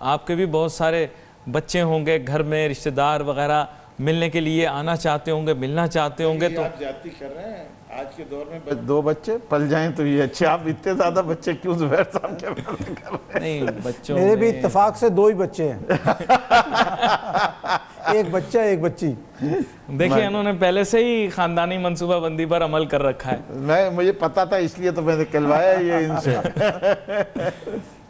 آپ کے بھی بہت سارے بچے ہوں گے گھر میں, رشتہ دار وغیرہ ملنے کے لیے آنا چاہتے ہوں گے, ملنا چاہتے ہوں گے. تو آپ زیادتی کر رہے ہیں آج کے دور میں, 2 بچے پل جائیں تو یہ اچھے. آپ اتنے زیادہ بچے کیوں زبیر صاحب کے کر رہے ہیں؟ نہیں, بچوں میرے بھی اتفاق سے 2 ہی بچے ہیں, ایک بچہ ایک بچی. دیکھیں انہوں نے پہلے سے ہی خاندانی منصوبہ بندی پر عمل کر رکھا ہے. مجھے پتا تھا اس لیے تو میں نے کلوایا یہ ان سے.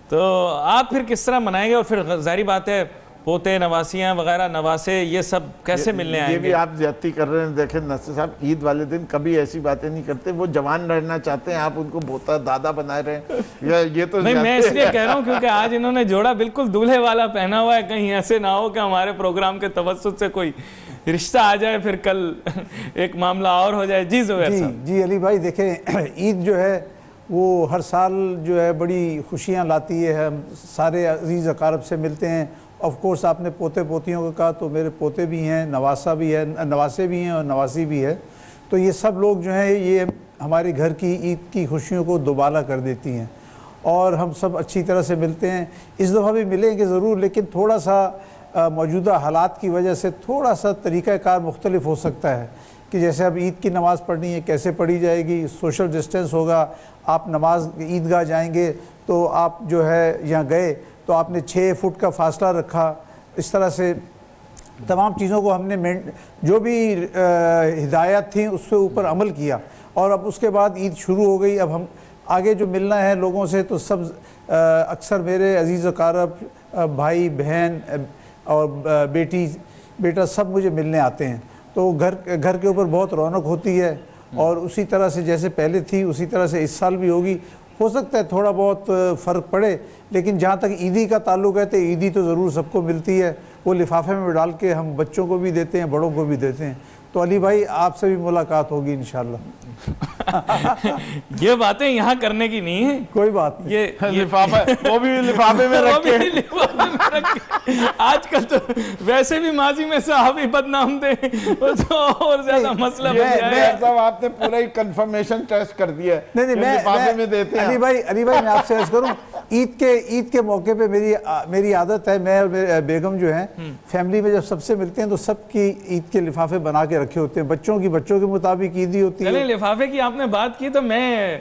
تو آپ پھر کس طرح منائیں گے؟ اور پھر ظاہری بات ہے پوتے نواسیاں وغیرہ نواسے یہ سب کیسے ملنے آئیں گے؟ یہ بھی آپ زیادتی کر رہے ہیں. دیکھیں نصر صاحب, عید والے دن کبھی ایسی باتیں نہیں کرتے. وہ جوان رہنا چاہتے ہیں, آپ ان کو بوتا دادا بنا رہے ہیں. یہ تو نہیں, میں اس لیے کہہ رہا ہوں کیونکہ آج انہوں نے جوڑا بالکل دولہے والا پہنا ہوا ہے. کہیں ایسے نہ ہو کہ ہمارے پروگرام کے توسط سے کوئی رشتہ آ جائے پھر کل ایک معاملہ اور ہو جائے. جی زبیر صاحب. جی علی بھائی, دیکھیں عید جو ہے وہ ہر سال جو ہے بڑی خوشیاں لاتی ہے. ہم سارے عزیز اقارب سے ملتے ہیں. آف کورس آپ نے پوتے پوتیوں کا کہا, تو میرے پوتے بھی ہیں, نواسا بھی ہے, نواسے بھی ہیں اور نواسی بھی ہے. تو یہ سب لوگ جو ہیں یہ ہمارے گھر کی عید کی خوشیوں کو دوبالا کر دیتی ہیں, اور ہم سب اچھی طرح سے ملتے ہیں. اس دفعہ بھی ملیں گے ضرور, لیکن تھوڑا سا موجودہ حالات کی وجہ سے تھوڑا سا طریقہ کار مختلف ہو سکتا ہے کہ جیسے اب عید کی نماز پڑھنی ہے, کیسے پڑھی جائے گی, سوشل ڈسٹینس ہوگا. آپ نماز عیدگاہ جائیں گے تو آپ جو ہے یہاں گئے تو آپ نے 6 فٹ کا فاصلہ رکھا. اس طرح سے تمام چیزوں کو ہم نے جو بھی ہدایات تھیں اس کے اوپر عمل کیا. اور اب اس کے بعد عید شروع ہو گئی. اب ہم آگے جو ملنا ہے لوگوں سے, تو سب اکثر میرے عزیز اقارب, بھائی بہن اور بیٹا سب مجھے ملنے آتے ہیں. تو گھر کے اوپر بہت رونق ہوتی ہے, اور اسی طرح سے جیسے پہلے تھی اسی طرح سے اس سال بھی ہوگی. ہو سکتا ہے تھوڑا بہت فرق پڑے, لیکن جہاں تک عیدی کا تعلق ہے تو عیدی تو ضرور سب کو ملتی ہے. وہ لفافے میں ڈال کے ہم بچوں کو بھی دیتے ہیں, بڑوں کو بھی دیتے ہیں. تو علی بھائی آپ سے بھی ملاقات ہوگی انشاءاللہ. یہ باتیں یہاں کرنے کی نہیں ہیں. کوئی بات نہیں. یہ لفافہ وہ بھی لفافے میں رکھے. آج کل تو ویسے بھی ماضی میں صحابی بدنام تھے, تو اور زیادہ مسئلہ بن جائے. صاحب آپ نے پورا ہی کنفرمیشن ٹیسٹ کر دیا ہے. نہیں, لفافے میں دیتے ہیں. علی بھائی میں آپ سے عرض کروں, عید کے موقع پہ میری عادت ہے, میں اور بیگم جو ہیں فیملی میں جب سب سے ملتے ہیں تو سب کی عید کے لفافے بنا کے رکھے ہوتے ہیں. بچوں کے مطابق عیدی ہوتی ہے. لفافے کی آپ نے بات کی تو میں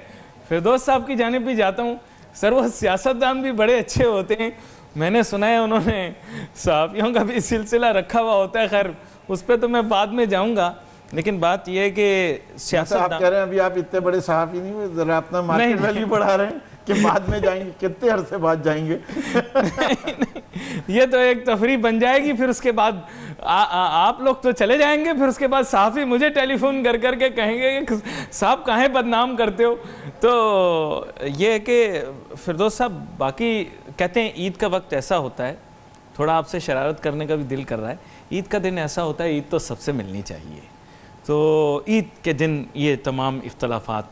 فردوس صاحب کی جانب بھی جاتا ہوں. سر وہ سیاستدان بھی بڑے اچھے ہوتے ہیں. میں نے سنا ہے انہوں نے صحافیوں کا بھی سلسلہ رکھا ہوا ہوتا ہے. خیر اس پہ تو میں بعد میں جاؤں گا, لیکن بات یہ ہے کہ آپ کہہ رہے ہیں ابھی آپ اتنے بڑے صحافی نہیں ہوئے, ذرا اپنا مارکیٹ ویلیو بڑھا رہے ہیں کہ بعد میں جائیں گے. کتنے عرصے بعد جائیں گے؟ یہ تو ایک تفریح بن جائے گی. پھر اس کے بعد آپ لوگ تو چلے جائیں گے, پھر اس کے بعد صحافی مجھے ٹیلی فون کر کے کہیں گے کہ صاحب کہیں بدنام کرتے ہو. تو یہ ہے کہ فردوس صاحب باقی کہتے ہیں عید کا وقت ایسا ہوتا ہے, تھوڑا آپ سے شرارت کرنے کا بھی دل کر رہا ہے, عید کا دن ایسا ہوتا ہے عید تو سب سے ملنی چاہیے. تو عید کے دن یہ تمام اختلافات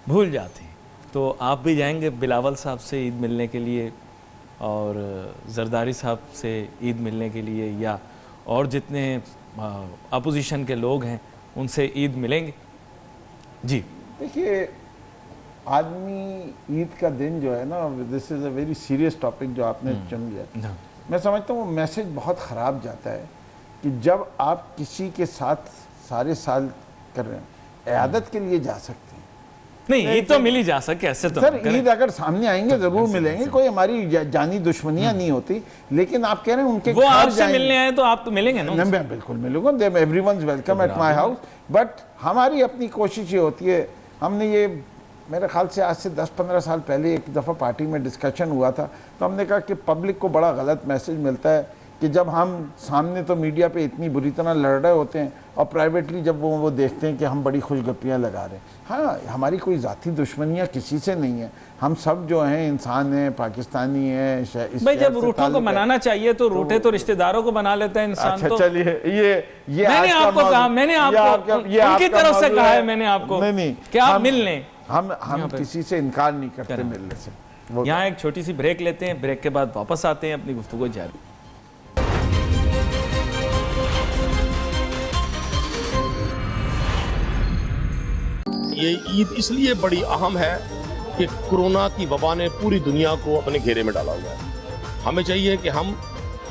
بھول جاتے ہیں. تو آپ بھی جائیں گے بلاول صاحب سے عید ملنے کے لیے, اور زرداری صاحب سے عید ملنے کے لیے, یا اور جتنے اپوزیشن کے لوگ ہیں ان سے عید ملیں گے؟ جی دیکھیے, آدمی عید کا دن جو ہے نا, دس از اے ویری سیریس ٹاپک جو آپ نے چن لیا. میں سمجھتا ہوں وہ میسج بہت خراب جاتا ہے کہ جب آپ کسی کے ساتھ سارے سال کر رہے ہیں, عیادت کے لیے جا سکتے ہیں. نہیں, عید تو مل ہی جا سکے ایسے تو. سر عید اگر سامنے آئیں گے ضرور ملیں گے, کوئی ہماری جانی دشمنیاں نہیں ہوتی, لیکن آپ کہہ رہے ہیں ان کے وہ آپ سے ملنے آئے تو آپ تو ملیں گے نا. میں بالکل ملوں گا, everyone's welcome at my house. But ہماری اپنی کوشش یہ ہوتی ہے, ہم نے یہ میرے خیال سے آج سے 10-15 سال پہلے ایک دفعہ پارٹی میں ڈسکشن ہوا تھا, تو ہم نے کہا کہ پبلک کو بڑا غلط میسج ملتا ہے کہ جب ہم سامنے تو میڈیا پہ اتنی بری طرح لڑ رہے ہوتے ہیں, اور پرائیویٹلی جب وہ دیکھتے ہیں کہ ہم بڑی خوش گپیاں لگا رہے ہیں. ہاں, ہماری کوئی ذاتی دشمنیاں کسی سے نہیں ہیں, ہم سب جو ہیں انسان ہیں, پاکستانی ہیں. بھائی جب روٹوں کو منانا چاہیے تو روٹے تو رشتہ داروں کو بنا لیتا ہے انسان. اچھا چلیے, یہ میں نے آپ کو کہا, میں نے آپ کو ان کی طرف سے کہا ہے, میں نے آپ کو کہ آپ مل لیں. ہم کسی سے انکار نہیں کرتے ملنے سے. یہاں ایک چھوٹی سی بریک لیتے ہیں, بریک کے بعد واپس آتے ہیں اپنی گفتگو جاری. یہ عید اس لیے بڑی اہم ہے کہ کورونا کی وبا نے پوری دنیا کو اپنے گھیرے میں ڈالا ہوا ہے. ہمیں چاہیے کہ ہم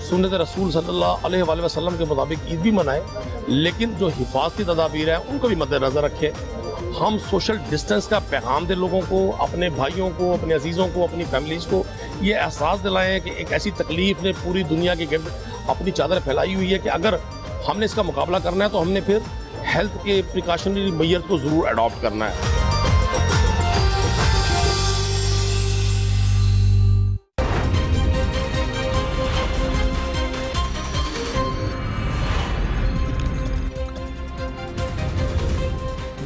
سنت رسول صلی اللہ علیہ وآلہ وسلم کے مطابق عید بھی منائیں، لیکن جو حفاظتی تدابیر ہیں ان کو بھی مد نظر رکھیں. ہم سوشل ڈسٹنس کا پیغام دیں لوگوں کو، اپنے بھائیوں کو، اپنے عزیزوں کو، اپنی فیملیز کو یہ احساس دلائیں کہ ایک ایسی تکلیف نے پوری دنیا کے گرد اپنی چادر پھیلائی ہوئی ہے کہ اگر ہم نے اس کا مقابلہ کرنا ہے تو ہم نے پھر ہیلتھ کے پریکاشنری میئرز کو ضرور اڈاپٹ کرنا ہے.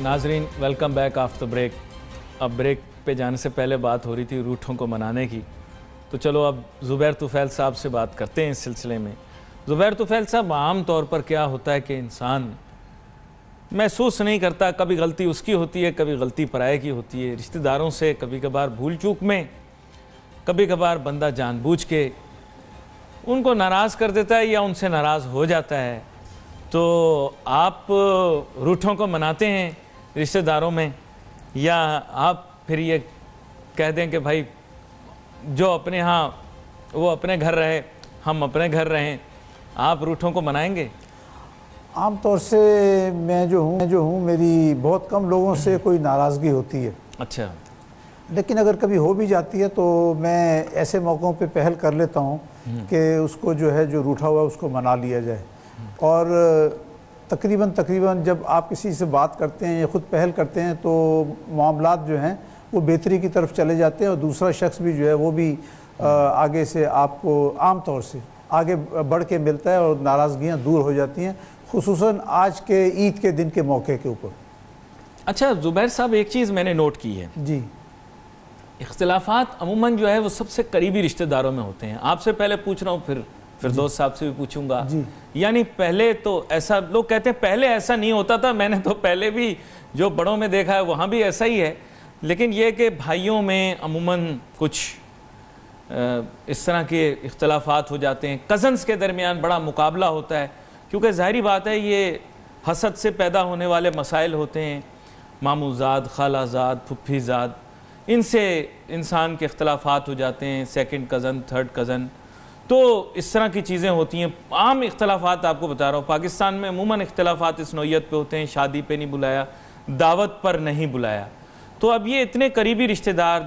ناظرین ویلکم بیک آفٹر بریک. اب بریک پہ جانے سے پہلے بات ہو رہی تھی روٹھوں کو منانے کی، تو چلو اب زبیر طفیل صاحب سے بات کرتے ہیں اس سلسلے میں. زبیر طفیل صاحب، عام طور پر کیا ہوتا ہے کہ انسان محسوس نہیں کرتا، کبھی غلطی اس کی ہوتی ہے، کبھی غلطی پرائے کی ہوتی ہے، رشتہ داروں سے کبھی کبھار بھول چوک میں، کبھی کبھار بندہ جان بوجھ کے ان کو ناراض کر دیتا ہے یا ان سے ناراض ہو جاتا ہے. تو آپ روٹھوں کو مناتے ہیں رشتہ داروں میں، یا آپ پھر یہ کہہ دیں کہ بھائی جو اپنے ہاں وہ اپنے گھر رہے، ہم اپنے گھر رہیں، آپ روٹھوں کو منائیں گے؟ عام طور سے میں جو ہوں میری بہت کم لوگوں سے کوئی ناراضگی ہوتی ہے. اچھا. لیکن اگر کبھی ہو بھی جاتی ہے تو میں ایسے موقعوں پہ پہل کر لیتا ہوں کہ اس کو جو ہے جو روٹھا ہوا ہے اس کو منا لیا جائے. اور تقریباً جب آپ کسی سے بات کرتے ہیں یا خود پہل کرتے ہیں تو معاملات جو ہیں وہ بہتری کی طرف چلے جاتے ہیں، اور دوسرا شخص بھی جو ہے وہ بھی آگے سے آپ کو عام طور سے آگے بڑھ کے ملتا ہے اور ناراضگیاں دور ہو جاتی ہیں، خصوصاً آج کے عید کے دن کے موقع کے اوپر. اچھا زبیر صاحب، ایک چیز میں نے نوٹ کی ہے، جی، اختلافات عموماً جو ہے وہ سب سے قریبی رشتہ داروں میں ہوتے ہیں. آپ سے پہلے پوچھ رہا ہوں، پھر فردوس صاحب سے بھی پوچھوں گا. جی. یعنی پہلے تو ایسا لوگ کہتے ہیں پہلے ایسا نہیں ہوتا تھا، میں نے تو پہلے بھی جو بڑوں میں دیکھا ہے وہاں بھی ایسا ہی ہے، لیکن یہ کہ بھائیوں میں عموماً کچھ اس طرح کے اختلافات ہو جاتے ہیں. کزنز کے درمیان بڑا مقابلہ ہوتا ہے، کیونکہ ظاہری بات ہے یہ حسد سے پیدا ہونے والے مسائل ہوتے ہیں. ماموں زاد، خالہ زاد، پھپھی زاد، ان سے انسان کے اختلافات ہو جاتے ہیں، سیکنڈ کزن، تھرڈ کزن. تو اس طرح کی چیزیں ہوتی ہیں. عام اختلافات آپ کو بتا رہا ہوں، پاکستان میں عموماً اختلافات اس نوعیت پہ ہوتے ہیں، شادی پہ نہیں بلایا، دعوت پر نہیں بلایا. تو اب یہ اتنے قریبی رشتہ دار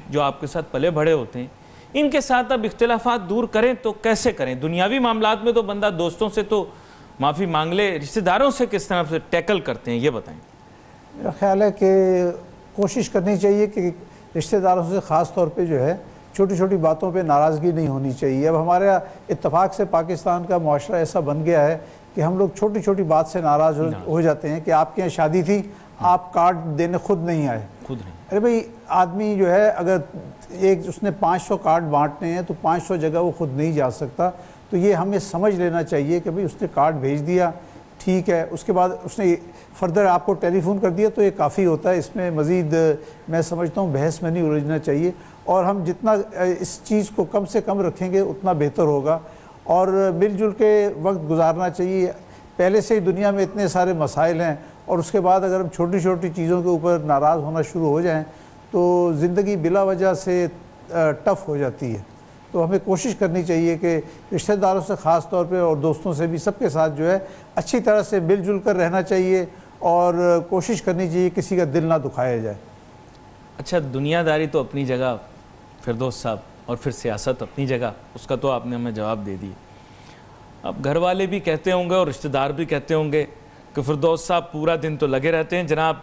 جو آپ کے ساتھ پلے بڑھے ہوتے ہیں، ان کے ساتھ اب اختلافات دور کریں تو کیسے کریں؟ دنیاوی معاملات میں تو بندہ دوستوں سے تو معافی مانگ لے، رشتہ داروں سے کس طرح سے ٹیکل کرتے ہیں یہ بتائیں. میرا خیال ہے کہ کوشش کرنی چاہیے کہ رشتہ داروں سے خاص طور پہ جو ہے چھوٹی چھوٹی باتوں پہ ناراضگی نہیں ہونی چاہیے. اب ہمارے اتفاق سے پاکستان کا معاشرہ ایسا بن گیا ہے کہ ہم لوگ چھوٹی چھوٹی بات سے ناراض ہو جاتے ہیں کہ آپ کے یہاں شادی تھی، آپ کارڈ دینے خود نہیں آئے. ارے بھائی، آدمی جو ہے اگر اس نے 500 کارڈ بانٹنے ہیں تو 500 جگہ وہ خود نہیں جا سکتا. تو یہ ہمیں سمجھ لینا چاہیے کہ بھئی اس نے کارڈ بھیج دیا، ٹھیک ہے، اس کے بعد اس نے فردر آپ کو ٹیلی فون کر دیا تو یہ کافی ہوتا ہے. اس میں مزید میں سمجھتا ہوں بحث میں نہیں الجھنا چاہیے، اور ہم جتنا اس چیز کو کم سے کم رکھیں گے اتنا بہتر ہوگا، اور مل جل کے وقت گزارنا چاہیے. پہلے سے ہی دنیا میں اتنے سارے مسائل ہیں، اور اس کے بعد اگر ہم چھوٹی چھوٹی چیزوں کے اوپر ناراض ہونا شروع ہو جائیں تو زندگی بلا وجہ سے ٹف ہو جاتی ہے. تو ہمیں کوشش کرنی چاہیے کہ رشتہ داروں سے خاص طور پہ اور دوستوں سے بھی سب کے ساتھ جو ہے اچھی طرح سے مل جل کر رہنا چاہیے، اور کوشش کرنی چاہیے کسی کا دل نہ دکھایا جائے. اچھا، دنیا داری تو اپنی جگہ فردوس صاحب، اور پھر سیاست اپنی جگہ، اس کا تو آپ نے ہمیں جواب دے دی. اب گھر والے بھی کہتے ہوں گے اور رشتہ دار بھی کہتے ہوں گے کہ فردوس صاحب پورا دن تو لگے رہتے ہیں جناب،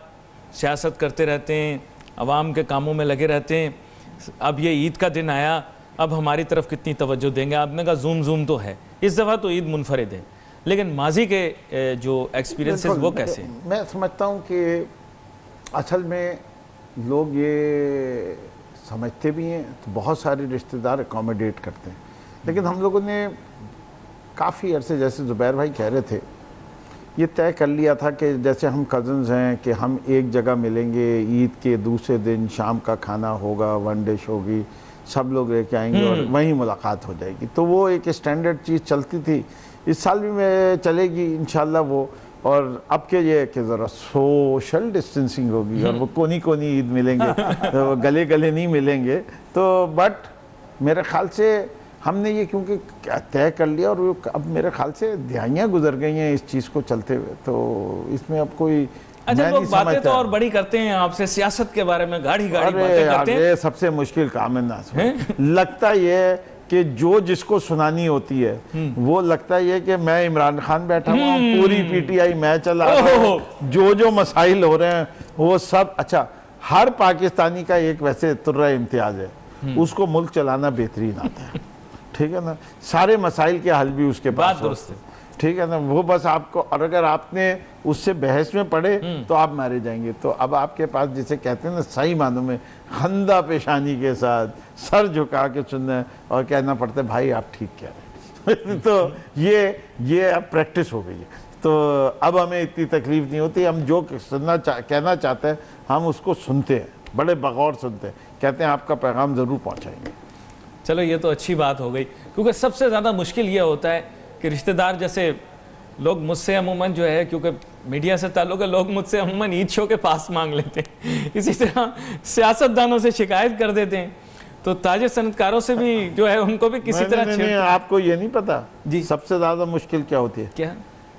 سیاست کرتے رہتے ہیں، عوام کے کاموں میں لگے رہتے ہیں، اب یہ عید کا دن آیا، اب ہماری طرف کتنی توجہ دیں گے؟ آپ نے کہا زوم تو ہے، اس دفعہ تو عید منفرد ہے، لیکن ماضی کے جو ایکسپیرینسز وہ کیسے ہیں؟ میں سمجھتا ہوں کہ اصل میں لوگ یہ سمجھتے بھی ہیں تو بہت سارے رشتہ دار اکوموڈیٹ کرتے ہیں، لیکن ہم لوگوں نے کافی عرصے، جیسے زبیر بھائی کہہ رہے تھے، یہ طے کر لیا تھا کہ جیسے ہم کزنز ہیں کہ ہم ایک جگہ ملیں گے، عید کے دوسرے دن شام کا کھانا ہوگا، ون ڈش ہوگی، سب لوگ لے کے آئیں گے اور وہیں ملاقات ہو جائے گی. تو وہ ایک اسٹینڈرڈ چیز چلتی تھی، اس سال بھی میں چلے گی انشاءاللہ وہ. اور اب کہ یہ کہ ذرا سوشل ڈسٹنسنگ ہوگی اور وہ کونی عید ملیں گے، گلے نہیں ملیں گے. تو بٹ میرے خیال سے ہم نے یہ کیونکہ طے کر لیا اور اب میرے خیال سے دہائیاں گزر گئی ہیں اس چیز کو چلتے ہوئے، تو اس میں اب کوئی اچھا لوگ باتیں تو اور بڑی کرتے ہیں آپ سے سیاست کے بارے میں، گاڑی باتیں کرتے ہیں. یہ سب سے مشکل کام ہے ناصر. لگتا یہ ہے کہ جو جس کو سنانی ہوتی ہے وہ لگتا یہ کہ میں عمران خان بیٹھا ہوں، پوری پی ٹی آئی میں چلا رہا ہوں، جو مسائل ہو رہے ہیں وہ سب. اچھا ہر پاکستانی کا ایک ویسے طرح امتیاز ہے، اس کو ملک چلانا بہترین آتا ہے، ٹھیک ہے نا، سارے مسائل کے حل بھی اس کے پاس درست ہے، ٹھیک ہے نا. وہ بس آپ کو، اور اگر آپ نے اس سے بحث میں پڑھے تو آپ مارے جائیں گے. تو اب آپ کے پاس جسے کہتے ہیں نا صحیح معنوں میں خندہ پیشانی کے ساتھ سر جھکا کے سننا ہے اور کہنا پڑتا ہے بھائی آپ ٹھیک کہہ رہے ہیں. تو یہ اب پریکٹس ہو گئی ہے. تو اب ہمیں اتنی تکلیف نہیں ہوتی، ہم جو کہنا چاہتے ہیں ہم اس کو سنتے ہیں، بڑے بغور سنتے ہیں، کہتے ہیں آپ کا پیغام ضرور پہنچائیں گے. چلو یہ تو اچھی بات ہو گئی، کیونکہ سب سے زیادہ مشکل یہ ہوتا ہے کہ رشتہ دار جیسے لوگ مجھ سے عموماً جو ہے، کیونکہ میڈیا سے تعلق ہے، لوگ مجھ سے عموماً عید شو کے پاس مانگ لیتے ہیں، اسی طرح سیاستدانوں سے شکایت کر دیتے ہیں، تو تاجر صنعتکاروں سے بھی جو ہے ان کو بھی کسی طرح نہیں. آپ کو یہ نہیں پتا جی سب سے زیادہ مشکل کیا ہوتی ہے؟ کیا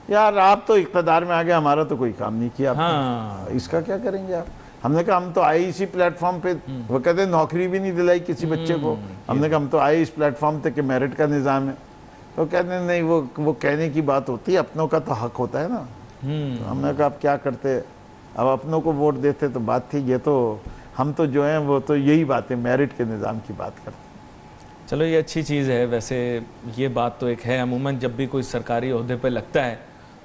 یار آپ تو اقتدار میں آگے، ہمارا تو کوئی کام نہیں کیا، ہاں اس کا کیا کریں گے آپ؟ ہم نے کہا ہم تو آئے اسی پلیٹ فارم پہ، وہ کہتے ہیں نوکری بھی نہیں دلائی کسی بچے کو. ہم نے کہا ہم تو آئے اس پلیٹ فارم تھے کہ میرٹ کا نظام ہے. تو کہتے ہیں نہیں وہ کہنے کی بات ہوتی ہے، اپنوں کا تو حق ہوتا ہے نا. تو ہم نے کہا اب کیا کرتے، اب اپنوں کو ووٹ دیتے تو بات تھی. یہ تو ہم تو جو ہیں وہ تو یہی باتیں میرٹ کے نظام کی بات کرتے ہیں. چلو یہ اچھی چیز ہے. ویسے یہ بات تو ایک ہے، عموماً جب بھی کوئی سرکاری عہدے پہ لگتا ہے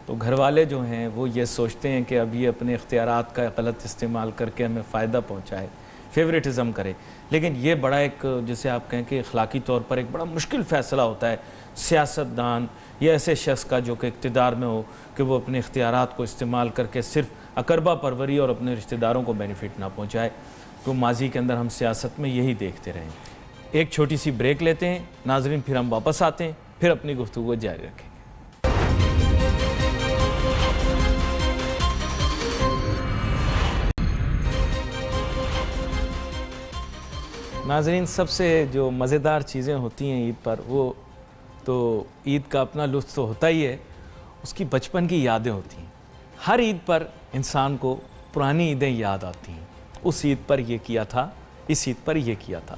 تو گھر والے جو ہیں وہ یہ سوچتے ہیں کہ اب یہ اپنے اختیارات کا غلط استعمال کر کے ہمیں فائدہ پہنچائے، فیوریٹزم کرے. لیکن یہ بڑا ایک، جسے آپ کہیں کہ اخلاقی طور پر ایک بڑا مشکل فیصلہ ہوتا ہے سیاستدان یا ایسے شخص کا جو کہ اقتدار میں ہو، کہ وہ اپنے اختیارات کو استعمال کر کے صرف اقربا پروری اور اپنے رشتہ داروں کو بینیفٹ نہ پہنچائے. تو ماضی کے اندر ہم سیاست میں یہی دیکھتے رہے. ایک چھوٹی سی بریک لیتے ہیں ناظرین، پھر ہم واپس آتے ہیں، پھر اپنی گفتگو جاری رکھیں. ناظرین، سب سے جو مزیدار چیزیں ہوتی ہیں عید پر، وہ تو عید کا اپنا لطف تو ہوتا ہی ہے، اس کی بچپن کی یادیں ہوتی ہیں. ہر عید پر انسان کو پرانی عیدیں یاد آتی ہیں، اس عید پر یہ کیا تھا، اس عید پر یہ کیا تھا.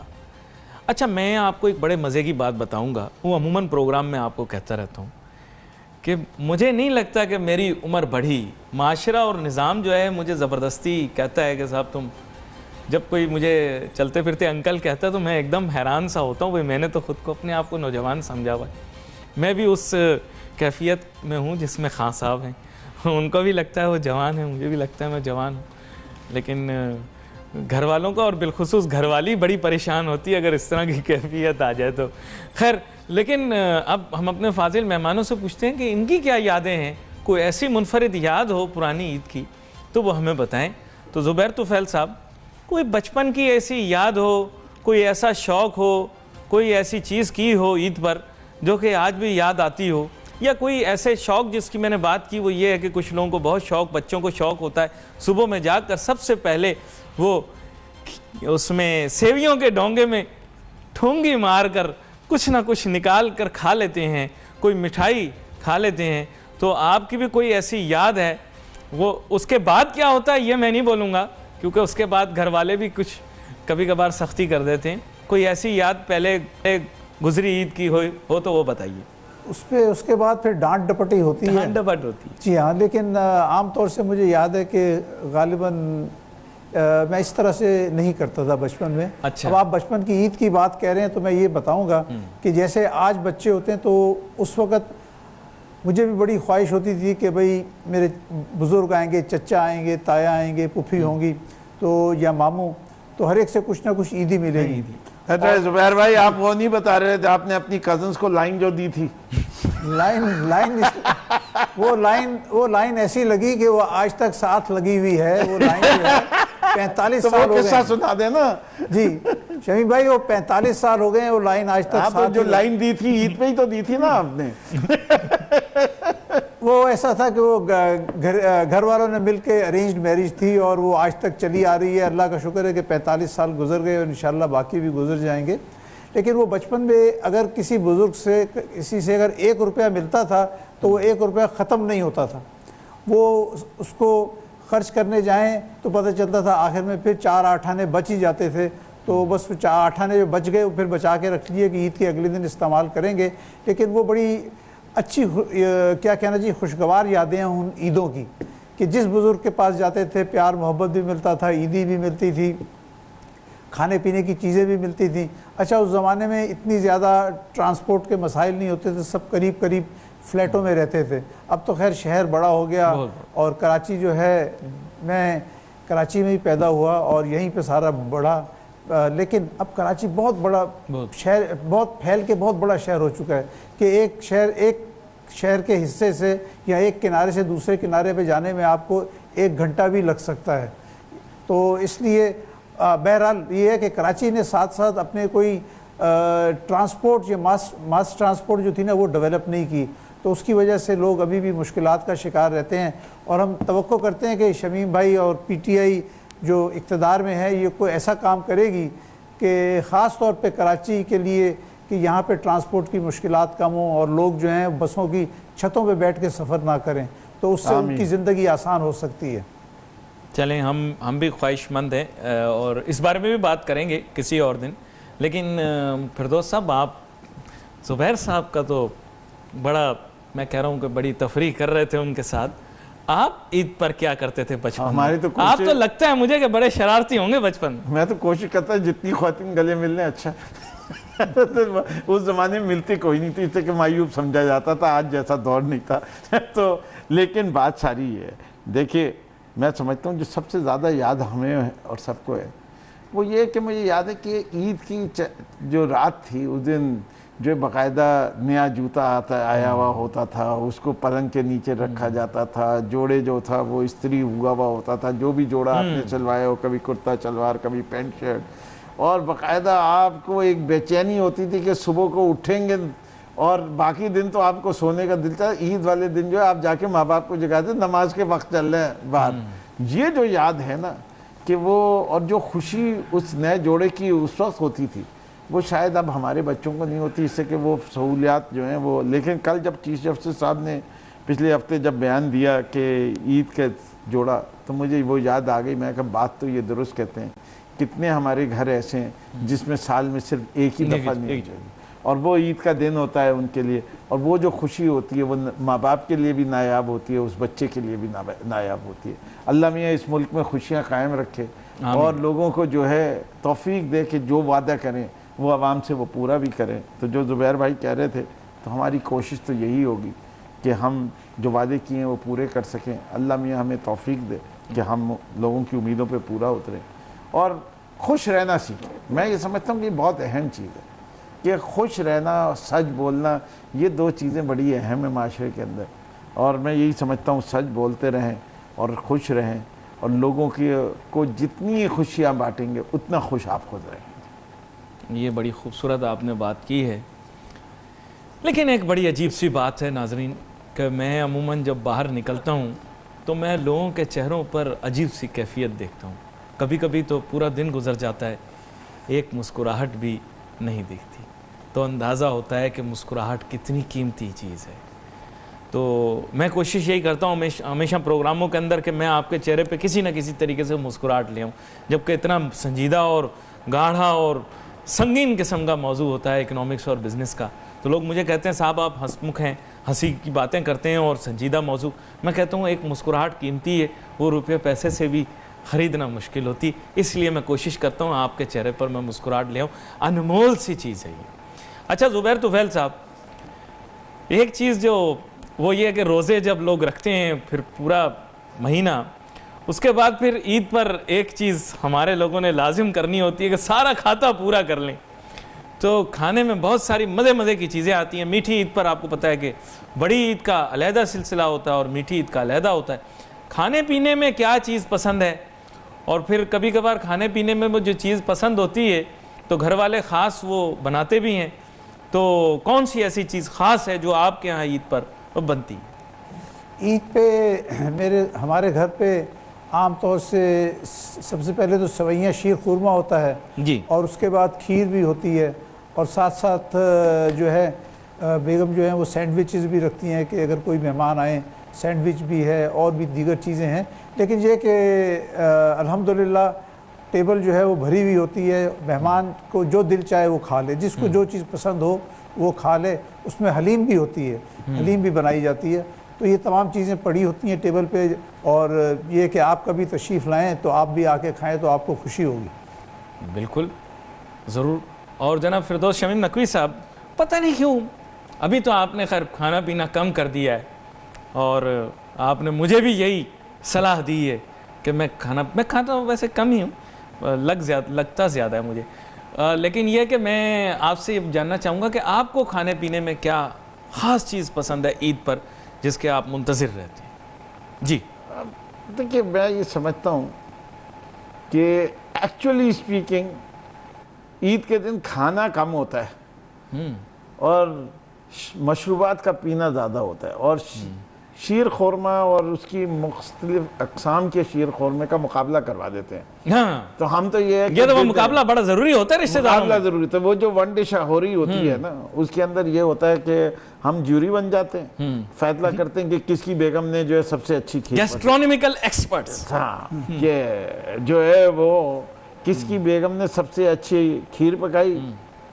اچھا میں آپ کو ایک بڑے مزے کی بات بتاؤں گا، وہ عموماً پروگرام میں آپ کو کہتا رہتا ہوں کہ مجھے نہیں لگتا کہ میری عمر بڑھی، معاشرہ اور نظام جو ہے مجھے زبردستی کہتا ہے کہ صاحب تم، جب کوئی مجھے چلتے پھرتے انکل کہتا ہے تو میں ایک دم حیران سا ہوتا ہوں. میں نے تو خود کو اپنے آپ کو نوجوان سمجھا ہوا ہے. میں بھی اس کیفیت میں ہوں جس میں خان صاحب ہیں، ان کو بھی لگتا ہے وہ جوان ہیں، مجھے بھی لگتا ہے میں جوان ہوں. لیکن گھر والوں کا اور بالخصوص گھر والی بڑی پریشان ہوتی ہے اگر اس طرح کی کیفیت آ جائے تو. خیر، لیکن اب ہم اپنے فاضل مہمانوں سے پوچھتے ہیں کہ ان کی کیا یادیں ہیں، کوئی ایسی منفرد یاد ہو پرانی عید کی تو وہ ہمیں بتائیں. تو زبیر طفیل صاحب، کوئی بچپن کی ایسی یاد ہو، کوئی ایسا شوق ہو، کوئی ایسی چیز کی ہو عید پر جو کہ آج بھی یاد آتی ہو، یا کوئی ایسے شوق جس کی میں نے بات کی وہ یہ ہے کہ کچھ لوگوں کو بہت شوق، بچوں کو شوق ہوتا ہے صبح میں جاگ کر سب سے پہلے وہ اس میں سیویوں کے ڈونگے میں ٹھونگی مار کر کچھ نہ کچھ نکال کر کھا لیتے ہیں، کوئی مٹھائی کھا لیتے ہیں. تو آپ کی بھی کوئی ایسی یاد ہے؟ وہ اس کے بعد کیا ہوتا ہے یہ میں نہیں بولوں گا، کیونکہ اس کے بعد گھر والے بھی کچھ کبھی کبھار سختی کر دیتے ہیں. کوئی ایسی یاد پہلے گزری عید کی ہو تو وہ بتائیے. اس کے بعد پھر ڈانٹ ڈپٹی ہوتی ہے. ڈانٹ ڈپٹ ہوتی ہے، جی ہاں. لیکن عام طور سے مجھے یاد ہے کہ غالباً میں اس طرح سے نہیں کرتا تھا بچپن میں. اچھا. اب آپ بچپن کی عید کی بات کہہ رہے ہیں تو میں یہ بتاؤں گا کہ جیسے آج بچے ہوتے ہیں تو اس وقت مجھے بھی بڑی خواہش ہوتی تھی کہ بھئی میرے بزرگ آئیں گے، چچا آئیں گے، تایا آئیں گے، پھوپھی ہوں گی تو یا ماموں، تو ہر ایک سے کچھ نہ کچھ عیدی ملے گی. زبیر بھائی آپ وہ نہیں بتا رہے تھے، آپ نے اپنی کزنز کو لائن جو دی تھی، وہ لائن ایسی لگی کہ وہ آج تک ساتھ لگی ہوئی ہے. وہ لائن جو ہے 45 سال ہو گئے. قصہ سنا دے نا. جی شمیم بھائی، وہ 45 سال ہو گئے ہیں، وہ لائن آج تک آپ جو لائن دی تھی عید پہ ہی تو دی تھی نا آپ نے. وہ ایسا تھا کہ وہ گھر والوں نے مل کے ارینجڈ میرج تھی اور وہ آج تک چلی آ رہی ہے. اللہ کا شکر ہے کہ 45 سال گزر گئے اور انشاءاللہ باقی بھی گزر جائیں گے. لیکن وہ بچپن میں اگر کسی بزرگ سے کسی سے اگر 1 روپیہ ملتا تھا تو وہ 1 روپیہ ختم نہیں ہوتا تھا، وہ اس کو خرچ کرنے جائیں تو پتہ چلتا تھا آخر میں پھر 4-8 آنے بچ ہی جاتے تھے، تو بس 8 آنے جو بچ گئے وہ پھر بچا کے رکھ لیے کہ عید کے اگلے دن استعمال کریں گے۔ لیکن وہ بڑی اچھی کیا کہنا جی خوشگوار یادیں ہیں ان عیدوں کی، کہ جس بزرگ کے پاس جاتے تھے پیار محبت بھی ملتا تھا، عیدی بھی ملتی تھی، کھانے پینے کی چیزیں بھی ملتی تھیں۔ اچھا اس زمانے میں اتنی زیادہ ٹرانسپورٹ کے مسائل نہیں ہوتے تھے، سب قریب قریب فلیٹوں میں رہتے تھے۔ اب تو خیر شہر بڑا ہو گیا، اور کراچی جو ہے، میں کراچی میں ہی پیدا ہوا اور یہیں پہ سارا بڑا، لیکن اب کراچی بہت بڑا شہر، بہت پھیل کے بہت بڑا شہر ہو چکا ہے کہ ایک شہر کے حصے سے یا ایک کنارے سے دوسرے کنارے پہ جانے میں آپ کو 1 گھنٹہ بھی لگ سکتا ہے۔ تو اس لیے بہرحال یہ ہے کہ کراچی نے ساتھ ساتھ اپنے کوئی ٹرانسپورٹ یا ماس ٹرانسپورٹ جو تھی نا وہ ڈیولپ نہیں کی، تو اس کی وجہ سے لوگ ابھی بھی مشکلات کا شکار رہتے ہیں، اور ہم توقع کرتے ہیں کہ شمیم بھائی اور پی ٹی آئی جو اقتدار میں ہے یہ کوئی ایسا کام کرے گی کہ خاص طور پہ کراچی کے لیے کہ یہاں پہ ٹرانسپورٹ کی مشکلات کم ہوں اور لوگ جو ہیں بسوں کی چھتوں پہ بیٹھ کے سفر نہ کریں، تو اس سے ان کی زندگی آسان ہو سکتی ہے۔ چلیں ہم بھی خواہش مند ہیں اور اس بارے میں بھی بات کریں گے کسی اور دن، لیکن فردوس صاحب، آپ زبیر صاحب کا تو بڑا، میں کہہ رہا ہوں کہ بڑی تفریح کر رہے تھے ان کے ساتھ، آپ عید پر کیا کرتے تھے بچپن میں؟ آپ تو لگتا ہے مجھے کہ بڑے شرارتی ہوں گے بچپن میں۔ میں تو کوشش کرتا جتنی خواتین گلے ملنے اچھا اس زمانے میں ملتی کوئی نہیں تھی، اس سے کہ معیوب سمجھا جاتا تھا، آج جیسا دور نہیں تھا تو لیکن بات ساری یہ ہے، دیکھیے میں سمجھتا ہوں جو سب سے زیادہ یاد ہمیں اور سب کو ہے وہ یہ کہ مجھے یاد ہے کہ عید کی جو رات تھی اس دن جو باقاعدہ نیا جوتا آیا ہوا ہوتا تھا، اس کو پلنگ کے نیچے رکھا جاتا تھا، جوڑے جو تھا وہ استری ہوا ہوا ہوتا تھا، جو بھی جوڑا آپ نے چلوایا ہو، کبھی کرتا شلوار کبھی پینٹ شرٹ، اور باقاعدہ آپ کو ایک بے چینی ہوتی تھی کہ صبح کو اٹھیں گے اور باقی دن تو آپ کو سونے کا دل تھا، عید والے دن جو ہے آپ جا کے ماں باپ کو جگاتے نماز کے وقت چل رہے ہیں باہر۔ یہ جو یاد ہے نا کہ وہ، اور جو خوشی اس نئے جوڑے کی اس وقت ہوتی تھی وہ شاید اب ہمارے بچوں کو نہیں ہوتی، اس سے کہ وہ سہولیات جو ہیں وہ، لیکن کل جب چیف جسٹس صاحب نے پچھلے ہفتے جب بیان دیا کہ عید کا جوڑا، تو مجھے وہ یاد آ گئی، میں کہا بات تو یہ درست کہتے ہیں، کتنے ہمارے گھر ایسے ہیں جس میں سال میں صرف ایک ہی دفعہ نہیں جائے، اور وہ عید کا دن ہوتا ہے ان کے لیے، اور وہ جو خوشی ہوتی ہے وہ ماں باپ کے لیے بھی نایاب ہوتی ہے، اس بچے کے لیے بھی نایاب ہوتی ہے۔ اللہ میاں اس ملک میں خوشیاں قائم رکھے اور لوگوں کو جو ہے توفیق دے کہ جو وعدہ کریں وہ عوام سے وہ پورا بھی کریں۔ تو جو زبیر بھائی کہہ رہے تھے، تو ہماری کوشش تو یہی ہوگی کہ ہم جو وعدے کیے ہیں وہ پورے کر سکیں، اللہ میاں ہمیں توفیق دے کہ ہم لوگوں کی امیدوں پہ پورا اتریں اور خوش رہنا سیکھیں۔ میں یہ سمجھتا ہوں کہ یہ بہت اہم چیز ہے کہ خوش رہنا، سچ بولنا، یہ 2 چیزیں بڑی اہم ہیں معاشرے کے اندر، اور میں یہی سمجھتا ہوں سچ بولتے رہیں اور خوش رہیں، اور لوگوں کو جتنی خوشیاں بانٹیں گے اتنا خوش آپ خود رہیں گے۔ یہ بڑی خوبصورت آپ نے بات کی ہے، لیکن ایک بڑی عجیب سی بات ہے ناظرین کہ میں عموماً جب باہر نکلتا ہوں تو میں لوگوں کے چہروں پر عجیب سی کیفیت دیکھتا ہوں، کبھی کبھی تو پورا دن گزر جاتا ہے ایک مسکراہٹ بھی نہیں دکھتی، تو اندازہ ہوتا ہے کہ مسکراہٹ کتنی قیمتی چیز ہے۔ تو میں کوشش یہی کرتا ہوں ہمیشہ پروگراموں کے اندر کہ میں آپ کے چہرے پہ کسی نہ کسی طریقے سے مسکراہٹ لے آؤں، جبکہ اتنا سنجیدہ اور گاڑھا اور سنگین قسم کا موضوع ہوتا ہے اکنامکس اور بزنس کا، تو لوگ مجھے کہتے ہیں صاحب آپ ہنسمکھ ہیں، ہنسی کی باتیں کرتے ہیں اور سنجیدہ موضوع، میں کہتا ہوں ایک مسکراہٹ قیمتی ہے، وہ روپے پیسے سے بھی خریدنا مشکل ہوتی، اس لیے میں کوشش کرتا ہوں آپ کے چہرے پر میں مسکراہٹ لے آؤں، انمول سی چیز ہے یہ۔ اچھا زبیر طفیل صاحب، ایک چیز جو وہ یہ ہے کہ روزے جب لوگ رکھتے ہیں پھر پورا مہینہ، اس کے بعد پھر عید پر ایک چیز ہمارے لوگوں نے لازم کرنی ہوتی ہے کہ سارا کھاتا پورا کر لیں، تو کھانے میں بہت ساری مزے کی چیزیں آتی ہیں۔ میٹھی عید پر آپ کو پتہ ہے کہ بڑی عید کا علیحدہ سلسلہ ہوتا ہے اور میٹھی عید کا علیحدہ ہوتا ہے۔ کھانے پینے میں کیا چیز پسند ہے، اور پھر کبھی کبھار کھانے پینے میں وہ جو چیز پسند ہوتی ہے تو گھر والے خاص وہ بناتے بھی ہیں، تو کون سی ایسی چیز خاص ہے جو آپ کے یہاں عید پر بنتی ہے؟ عید پہ ہمارے گھر پہ عام طور سے سب سے پہلے تو سوئیاں شیر خورمہ ہوتا ہے جی، اور اس کے بعد کھیر بھی ہوتی ہے، اور ساتھ ساتھ جو ہے بیگم جو ہیں وہ سینڈوچز بھی رکھتی ہیں کہ اگر کوئی مہمان آئیں سینڈوچ بھی ہے اور بھی دیگر چیزیں ہیں. لیکن یہ کہ الحمدللہ ٹیبل جو ہے وہ بھری ہوئی ہوتی ہے, مہمان کو جو دل چاہے وہ کھا لے, جس کو جو چیز پسند ہو وہ کھا لے. اس میں حلیم بھی ہوتی ہے, حلیم بھی بنائی جاتی ہے. تو یہ تمام چیزیں پڑی ہوتی ہیں ٹیبل پہ, اور یہ کہ آپ کبھی تشریف لائیں تو آپ بھی آ کے کھائیں تو آپ کو خوشی ہوگی. بالکل ضرور. اور جناب فردوس شمیم نقوی صاحب, پتہ نہیں کیوں ابھی تو آپ نے خیر کھانا پینا کم کر دیا ہے, اور آپ نے مجھے بھی یہی صلاح دی ہے کہ میں کھاتا ہوں ویسے کم ہی ہوں, لگتا زیادہ ہے مجھے, لیکن یہ کہ میں آپ سے یہ جاننا چاہوں گا کہ آپ کو کھانے پینے میں کیا خاص چیز پسند ہے عید پر جس کے آپ منتظر رہتے ہیں؟ جی دیکھیے, میں یہ سمجھتا ہوں کہ ایکچولی اسپیکنگ عید کے دن کھانا کم ہوتا ہے اور مشروبات کا پینا زیادہ ہوتا ہے, اور شیر خورمہ اور اس کی مختلف اقسام کے شیر خورمے کا مقابلہ کروا دیتے ہیں. ہاں, تو ہم تو یہ یہ تو وہ مقابلہ بڑا ضروری ہوتا ہے رشتہ داروں میں. مقابلہ ضروری تھا. وہ جو ون ڈش ہو رہی ہوتی ہے نا, اس کے اندر یہ ہوتا ہے کہ ہم جیوری بن جاتے ہیں, فیصلہ کرتے ہیں کہ کس کی بیگم نے جو ہے سب سے اچھی کھیر گیسٹرونومیکل ایکسپرٹس, ہاں, کہ جو ہے وہ کس کی بیگم نے سب سے اچھی کھیر پکائی,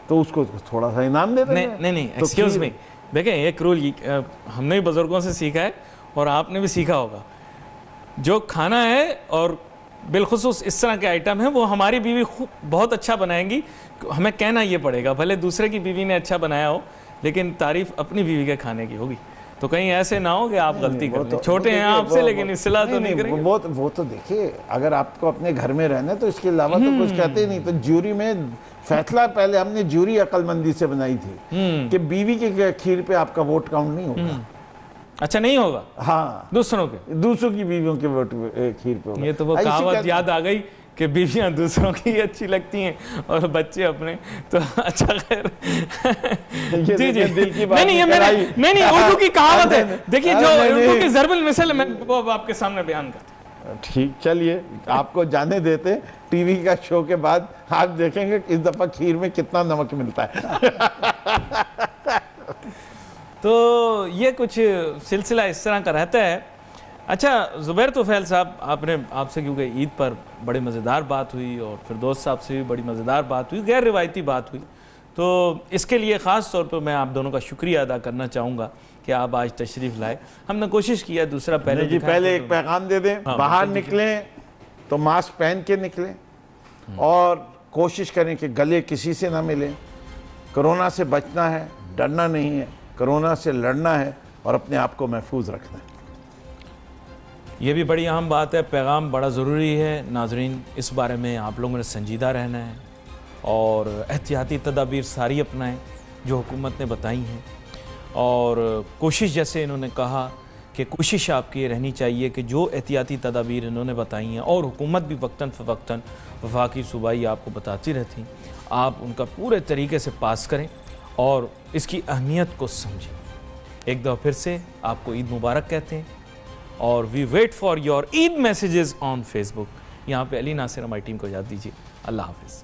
تو اس کو تھوڑا سا انعام دے دیں. نہیں ایکسکیوز می, دیکھیں ایک رول ہم نے بزرگوں سے سیکھا ہے اور آپ نے بھی سیکھا ہوگا, جو کھانا ہے اور بالخصوص اس طرح کے آئٹم ہیں وہ ہماری بیوی بہت اچھا بنائیں گی, ہمیں کہنا یہ پڑے گا, بھلے دوسرے کی بیوی نے اچھا بنایا ہو لیکن تعریف اپنی بیوی کے کھانے کی ہوگی. تو کہیں ایسے نہ ہو کہ آپ غلطی کر لیں, چھوٹے ہیں آپ سے لیکن اصلاح تو نہیں کریں گے. وہ تو دیکھیے, اگر آپ کو اپنے گھر میں رہنا ہے تو اس کے علاوہ تو کچھ کہتے ہی نہیں. تو جیوری میں فیصلہ پہلے ہم نے جیوری عقل مندی سے بنائی تھی کہ بیوی کی کھیر پہ آپ کا ووٹ کاؤنٹ نہیں ہوگا. اچھا نہیں ہوگا, ہاں, دوسروں کی بیویوں کے ووٹ کھیر پہ ہوگا. یہ تو وہ کہاوت یاد آ گئی کہ بیویاں دوسروں کی اچھی لگتی ہیں اور بچے اپنے, تو اچھا خیر. جی نہیں اردو کی کہاوت ہے, دیکھیے جو اردو کی ضرب المثل میں وہ آپ کے سامنے بیان کرتا ہوں. ٹھیک, چلیے آپ کو جانے دیتے. ٹی وی کا شو کے بعد آپ دیکھیں گے اس دفعہ کھیر میں کتنا نمک ملتا ہے. تو یہ کچھ سلسلہ اس طرح کا رہتا ہے. اچھا زبیر طفیل صاحب, آپ سے کیونکہ عید پر بڑی مزیدار بات ہوئی اور فردوس صاحب سے بھی بڑی مزیدار بات ہوئی, غیر روایتی بات ہوئی, تو اس کے لیے خاص طور پہ میں آپ دونوں کا شکریہ ادا کرنا چاہوں گا کہ آپ آج تشریف لائے. ہم نے کوشش کیا دوسرا پہلے ایک پیغام دے دیں, باہر نکلیں تو ماسک پہن کے نکلیں اور کوشش کریں کہ گلے کسی سے نہ ملیں. کرونا سے بچنا ہے, ڈرنا نہیں ہے, کرونا سے لڑنا ہے اور اپنے آپ کو محفوظ رکھنا ہے. یہ بھی بڑی اہم بات ہے, پیغام بڑا ضروری ہے. ناظرین, اس بارے میں آپ لوگوں نے سنجیدہ رہنا ہے اور احتیاطی تدابیر ساری اپنائیں جو حکومت نے بتائی ہیں, اور کوشش جیسے انہوں نے کہا کہ کوشش آپ کی یہ رہنی چاہیے کہ جو احتیاطی تدابیر انہوں نے بتائی ہیں اور حکومت بھی وقتاً فوقتاً وفاقی صوبائی آپ کو بتاتی رہتی ہیں, آپ ان کا پورے طریقے سے پاس کریں اور اس کی اہمیت کو سمجھیں. ایک دفعہ پھر سے آپ کو عید مبارک کہتے ہیں, اور we wait for your Eid messages on Facebook. یہاں پہ علی ناصر ہماری ٹیم کو اجازت دیجیے. اللہ حافظ.